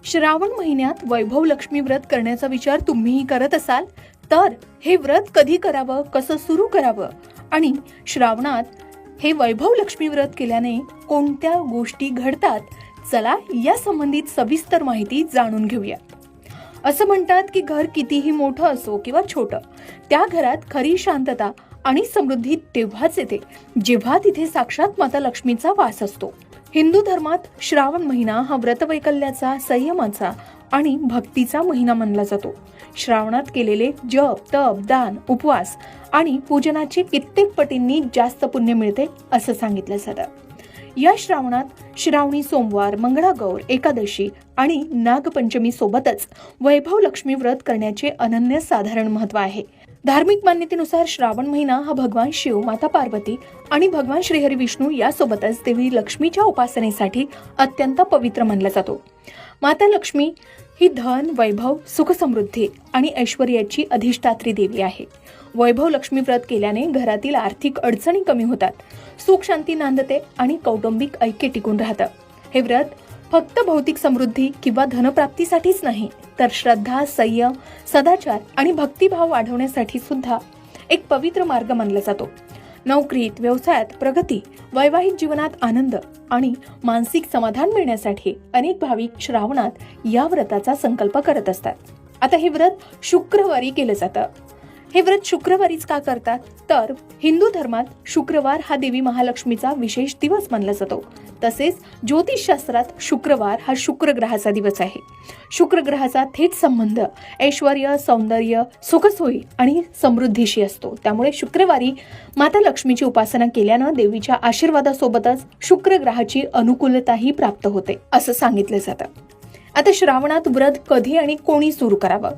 श्रावण महिन्यात वैभव लक्ष्मी व्रत करण्याचा विचार तुम्हीही करत असाल तर हे व्रत कधी करावं, कसं सुरू करावं आणि श्रावणात हे वैभव लक्ष्मी व्रत केल्याने कोणत्या गोष्टी घडतात, चला या संबंधित सविस्तर माहिती जाणून घेऊया. असं म्हणतात की घर कितीही मोठं असो किंवा छोटं, त्या घरात खरी शांतता आणि समृद्धी तेव्हाच येते जेव्हा तिथे साक्षात माता लक्ष्मीचा वास असतो. हिंदू धर्मात श्रावण महिना हा व्रतवैकल्याचा, संयमाचा आणि भक्तीचा महिना मानला जातो. श्रावणात केलेले जप, तप, दान, उपवास आणि पूजनाचे कित्येक पटींनी जास्त पुण्य मिळते असं सांगितलं जातं. या श्रावणात श्रावणी सोमवार, मंगळागौर, एकादशी आणि नागपंचमी सोबतच वैभव लक्ष्मी व्रत करण्याचे अनन्यसाधारण महत्त्व आहे. धार्मिक मान्यतेनुसार श्रावण महिना हा भगवान शिव, माता पार्वती आणि भगवान श्रीहरी विष्णू यासोबतच देवी लक्ष्मीच्या उपासनेसाठी अत्यंत पवित्र मानला जातो. माता लक्ष्मी ही धन, वैभव, सुख, समृद्धी आणि ऐश्वर्याची अधिष्ठात्री देवी आहे. वैभव लक्ष्मी व्रत केल्याने घरातील आर्थिक अडचणी कमी होतात, सुख शांती नांदते आणि कौटुंबिक ऐक्य टिकून राहतं. हे व्रत फक्त भौतिक समृद्धी किंवा धनप्राप्तीसाठीच नाही, तर श्रद्धा, संयम, सदाचार आणि भक्तिभाव वाढवण्यासाठी सुद्धा एक पवित्र मार्ग मानला जातो. नोकरीत, व्यवसायात प्रगती, वैवाहिक जीवनात आनंद आणि मानसिक समाधान मिळण्यासाठी अनेक भाविक श्रावणात या व्रताचा संकल्प करत असतात. आता हे व्रत शुक्रवारी केलं जातं. हे व्रत शुक्रवारीच का करतात तर हिंदू धर्मात शुक्रवार हा देवी महालक्ष्मीचा विशेष दिवस मानला जातो. तसेच ज्योतिषशास्त्रात शुक्रवार हा शुक्र ग्रहाचा दिवस आहे. शुक्र ग्रहाचा थेट संबंध ऐश्वर्य, सौंदर्य, सुखसोयी आणि समृद्धीशी असतो. त्यामुळे शुक्रवारी माता लक्ष्मीची उपासना केल्यानं देवीच्या आशीर्वादासोबतच शुक्र ग्रहाची अनुकूलताही प्राप्त होते असं सांगितलं जातं. आता श्रावणात व्रत कधी आणि कोणी सुरू करावं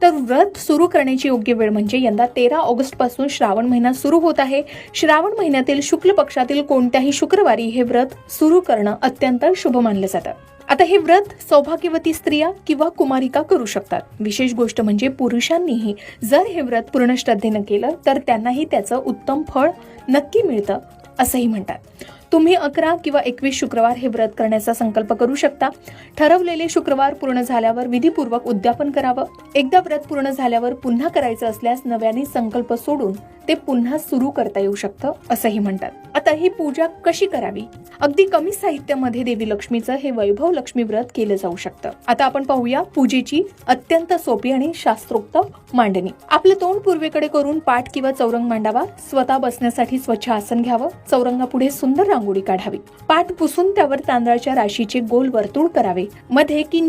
तर व्रत सुरू करण्याची योग्य वेळ म्हणजे यंदा 13 ऑगस्ट पासून श्रावण महिना सुरू होत आहे. श्रावण महिन्यातील शुक्ल पक्षातील कोणत्याही शुक्रवारी हे व्रत सुरू करणं अत्यंत शुभ मानलं जातं. आता हे व्रत सौभाग्यवती स्त्रिया किंवा कुमारिका करू शकतात. विशेष गोष्ट म्हणजे पुरुषांनीही जर हे व्रत पूर्ण श्रद्धेनं केलं तर त्यांनाही त्याचं उत्तम फळ नक्की मिळतं असंही म्हणतात. तुम्ही 11 किंवा 21 शुक्रवार हे व्रत करण्याचा संकल्प करू शकता. ठरवलेले शुक्रवार पूर्ण झाल्यावर विधीपूर्वक उद्यापन करावं. एकदा व्रत पूर्ण झाल्यावर पुन्हा करायचं असल्यास नव्याने संकल्प सोडून ते पुन्हा सुरू करता येऊ शकतं असंही म्हणतात. आता ही पूजा कशी करावी? अगदी कमी साहित्यामध्ये देवी लक्ष्मीचं हे वैभव लक्ष्मी व्रत केलं जाऊ शकतं. आता आपण पाहूया पूजेची अत्यंत सोपी आणि शास्त्रोक्त मांडणी. आपलं तोंड पूर्वेकडे करून पाठ किंवा चौरंग मांडावा. स्वतः बसण्यासाठी स्वच्छ आसन घ्यावं. चौरंगापुढे सुंदर रांगोळी काढावी. पाठ पुसून त्यावर तांदळाच्या राशीचे गोल वर्तुळ करावे. मध्ये किंचित